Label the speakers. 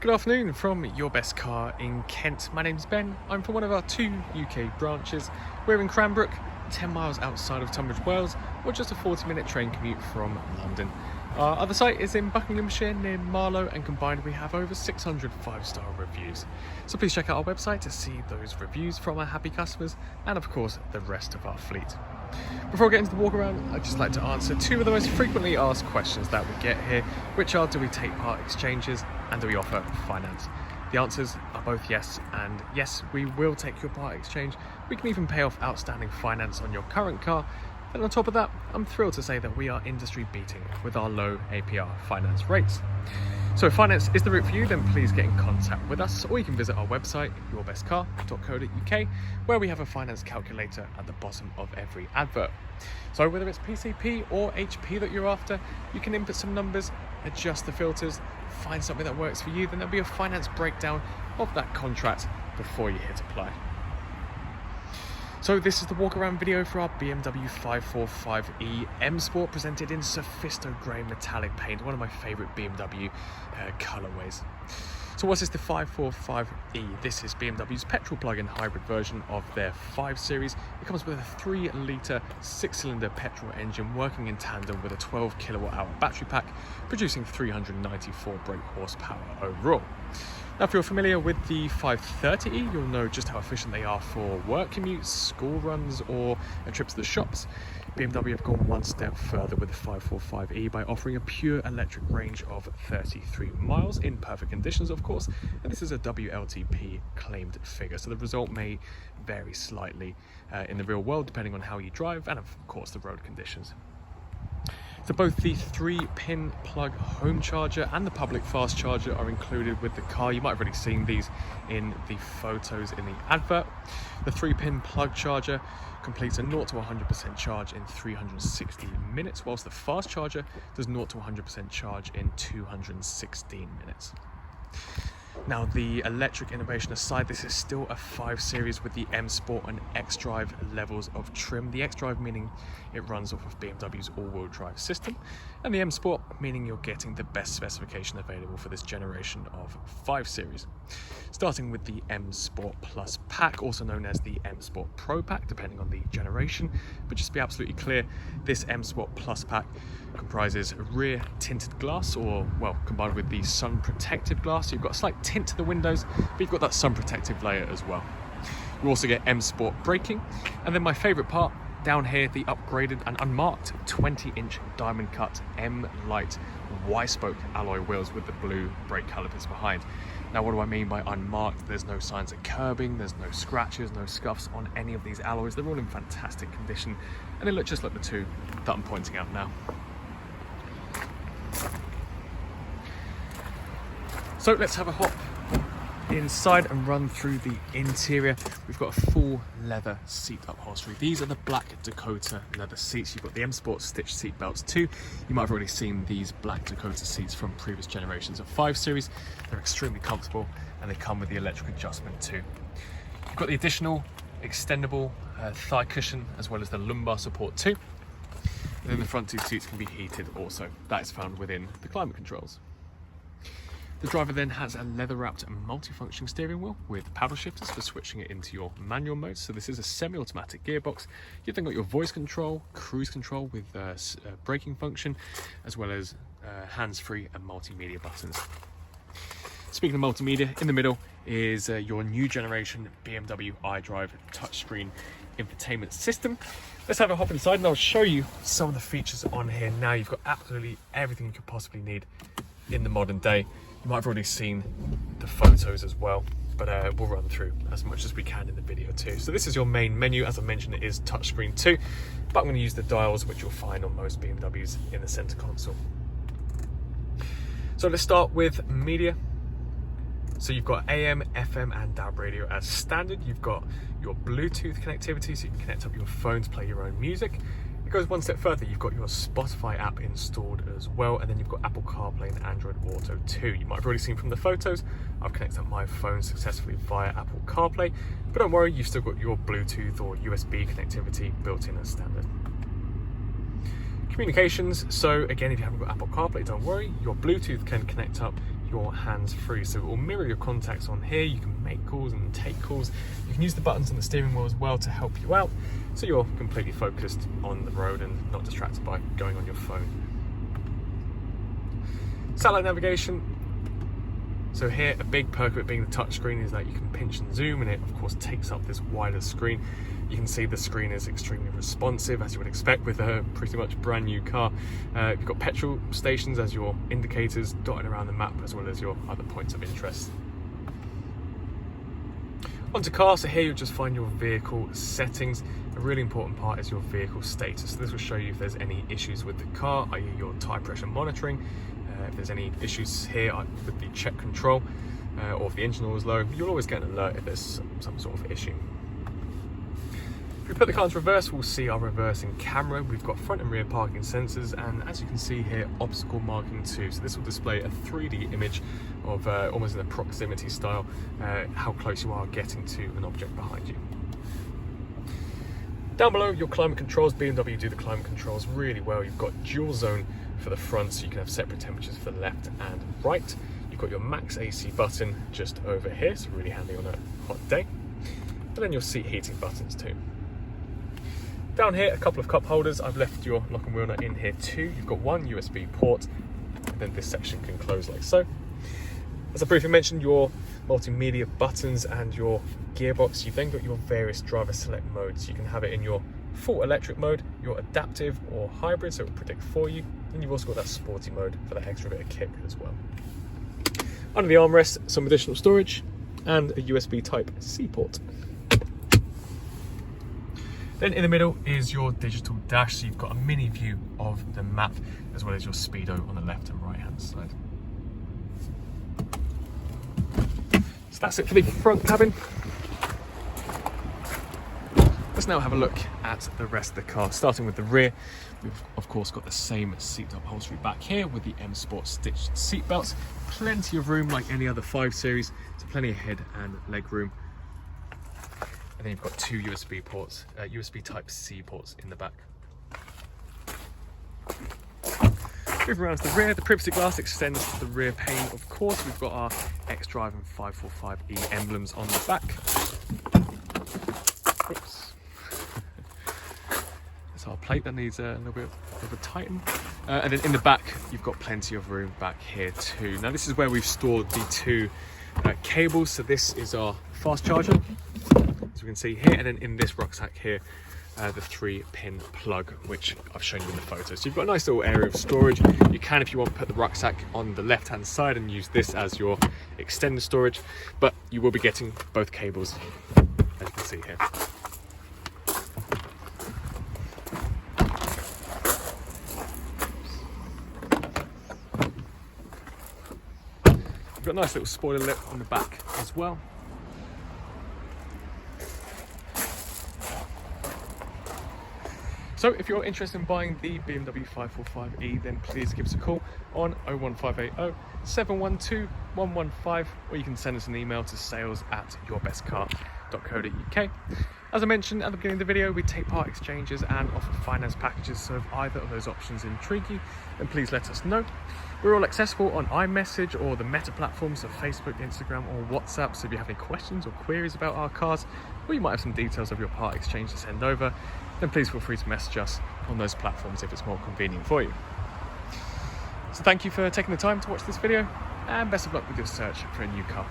Speaker 1: Good afternoon from Your Best Car in Kent. My name's Ben. I'm from one of our two UK branches. We're in Cranbrook, 10 miles outside of Tunbridge Wells, or just a 40-minute train commute from London. Our other site is in Buckinghamshire near Marlow, and combined we have over 600 5-star reviews. So please check out our website to see those reviews from our happy customers and of course the rest of our fleet. Before I get into the walk around, I'd just like to answer two of the most frequently asked questions that we get here, which are: do we take part exchanges and do we offer finance? The answers are both yes, and yes, we will take your part exchange. We can even pay off outstanding finance on your current car. And on top of that, I'm thrilled to say that we are industry beating with our low APR finance rates. So if finance is the route for you, then please get in contact with us, or you can visit our website, yourbestcar.co.uk, where we have a finance calculator at the bottom of every advert. So whether it's PCP or HP that you're after, you can input some numbers, adjust the filters, find something that works for you, then there'll be a finance breakdown of that contract before you hit apply. So this is the walk around video for our BMW 545e M Sport, presented in Sophisto Grey metallic paint, one of my favourite BMW colourways. So what is the 545e? This is BMW's petrol plug-in hybrid version of their 5 Series. It comes with a 3-litre 6-cylinder petrol engine working in tandem with a 12 kilowatt-hour battery pack, producing 394 brake horsepower overall. Now, if you're familiar with the 530e, you'll know just how efficient they are for work commutes, school runs, or trips to the shops. BMW have gone one step further with the 545e by offering a pure electric range of 33 miles in perfect conditions, of course, and this is a WLTP claimed figure, so the result may vary slightly in the real world depending on how you drive and, of course, the road conditions. So both the 3-pin plug home charger and the public fast charger are included with the car. You might have already seen these in the photos in the advert. The 3-pin plug charger completes a 0 to 100% charge in 360 minutes, whilst the fast charger does 0 to 100% charge in 216 minutes. Now, the electric innovation aside, this is still a 5 Series with the M Sport and xDrive levels of trim. The xDrive meaning it runs off of BMW's all-wheel drive system, and the M Sport meaning you're getting the best specification available for this generation of 5 Series. Starting with the M Sport Plus pack, also known as the M Sport Pro pack, depending on the generation. But just to be absolutely clear, this M Sport Plus pack comprises rear tinted glass, or well, combined with the sun protective glass. So you've got a slight tint to the windows, but you've got that sun protective layer as well. You also get M Sport braking, and then my favourite part, down here, the upgraded and unmarked 20-inch diamond cut M Light Y-spoke alloy wheels with the blue brake calipers behind. Now, what do I mean by unmarked? There's no signs of curbing, there's no scratches, no scuffs on any of these alloys. They're all in fantastic condition, and they look just like the two that I'm pointing out now. So let's have a hop inside and run through the interior. We've got a full leather seat upholstery. These are the black Dakota leather seats. You've got the M Sport stitched seat belts too. You might have already seen these black Dakota seats from previous generations of 5 Series. They're extremely comfortable, and they come with the electric adjustment too. You've got the additional extendable thigh cushion, as well as the lumbar support too. And then the front 2 seats can be heated also. That is found within the climate controls. The driver then has a leather-wrapped multifunction steering wheel with paddle shifters for switching it into your manual mode. So this is a semi-automatic gearbox. You've then got your voice control, cruise control with braking function, as well as hands-free and multimedia buttons. Speaking of multimedia, in the middle is your new generation BMW iDrive touchscreen infotainment system. Let's have a hop inside and I'll show you some of the features on here now. You've got absolutely everything you could possibly need in the modern day. You might have already seen the photos as well, but we'll run through as much as we can in the video too. So this is your main menu. As I mentioned, it is touchscreen too, but I'm going to use the dials which you'll find on most BMWs in the center console. So let's start with media. So you've got AM, FM and DAB radio as standard. You've got your Bluetooth connectivity, so you can connect up your phone to play your own music. It goes one step further. You've got your Spotify app installed as well, and then you've got Apple CarPlay and Android Auto too. You might have already seen from the photos, I've connected up my phone successfully via Apple CarPlay, but don't worry, you've still got your Bluetooth or USB connectivity built in as standard. Communications, so again, if you haven't got Apple CarPlay, don't worry, your Bluetooth can connect up your hands free. So it will mirror your contacts on here. You can make calls and take calls. You can use the buttons on the steering wheel as well to help you out, so you're completely focused on the road and not distracted by going on your phone. Satellite navigation. So here, a big perk of it being the touchscreen is that you can pinch and zoom, and it of course takes up this wider screen. You can see the screen is extremely responsive, as you would expect with a pretty much brand new car. You've got petrol stations as your indicators dotted around the map, as well as your other points of interest. Onto car, so here you'll just find your vehicle settings. A really important part is your vehicle status. So this will show you if there's any issues with the car, i.e. your tyre pressure monitoring. If there's any issues here with the check control, or if the engine oil is low, you'll always get an alert if there's some sort of issue. If we put the car into reverse, we'll see our reversing camera. We've got front and rear parking sensors, and as you can see here, obstacle marking too. So this will display a 3D image of almost in a proximity style, how close you are getting to an object behind you. Down below, your climate controls. BMW do the climate controls really well. You've got dual zone for the front, so you can have separate temperatures for the left and right. You've got your max AC button just over here, so really handy on a hot day. But then your seat heating buttons too. Down here, a couple of cup holders. I've left your lock and wheel nut in here too. You've got one USB port, and then this section can close like so. As I briefly mentioned, your multimedia buttons and your gearbox. You've then got your various driver select modes. You can have it in your full electric mode, your adaptive or hybrid, so it will predict for you. And you've also got that sporty mode for that extra bit of kick as well. Under the armrest, some additional storage and a USB Type-C port. Then in the middle is your digital dash, so you've got a mini view of the map as well as your speedo on the left and right hand side. So that's it for the front cabin. Let's now have a look at the rest of the car. Starting with the rear, we've of course got the same seat upholstery back here with the M Sport stitched seat belts. Plenty of room like any other 5 Series, so plenty of head and leg room. And then you've got 2 USB ports, USB Type-C ports in the back. Moving around to the rear, the privacy glass extends to the rear pane. Of course, we've got our xDrive and 545e emblems on the back. Oops. That's our plate that needs a little bit of a tighten. And then in the back, you've got plenty of room back here too. Now this is where we've stored the 2 cables. So this is our fast charger, as we can see here, and then in this rucksack here, the 3-pin plug, which I've shown you in the photo. So you've got a nice little area of storage. You can, if you want, put the rucksack on the left hand side and use this as your extended storage, but you will be getting both cables, as you can see here. You've got a nice little spoiler lip on the back as well. So if you're interested in buying the BMW 545e, then please give us a call on 01580 712 115, or you can send us an email to sales@yourbestcar.co.uk. As I mentioned at the beginning of the video, we take part exchanges and offer finance packages, so if either of those options intrigue you, then please let us know. We're all accessible on iMessage or the Meta platforms of Facebook, Instagram or WhatsApp, so if you have any questions or queries about our cars, or you might have some details of your part exchange to send over, then please feel free to message us on those platforms if it's more convenient for you. So thank you for taking the time to watch this video, and best of luck with your search for a new car.